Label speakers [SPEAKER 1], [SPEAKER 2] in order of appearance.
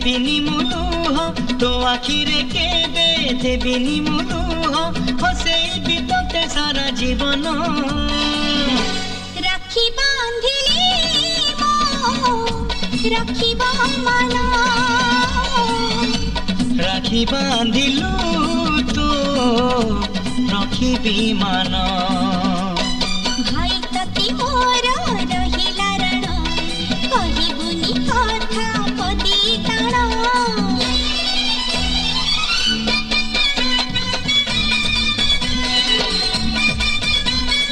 [SPEAKER 1] देविनी मुलुह तो आखिरे केबे देविनी मुलुह हसेबी तोते सारा जीवन
[SPEAKER 2] राखी बांधिली राखी मन
[SPEAKER 1] राखी बांधिलु तो रखिबी मान।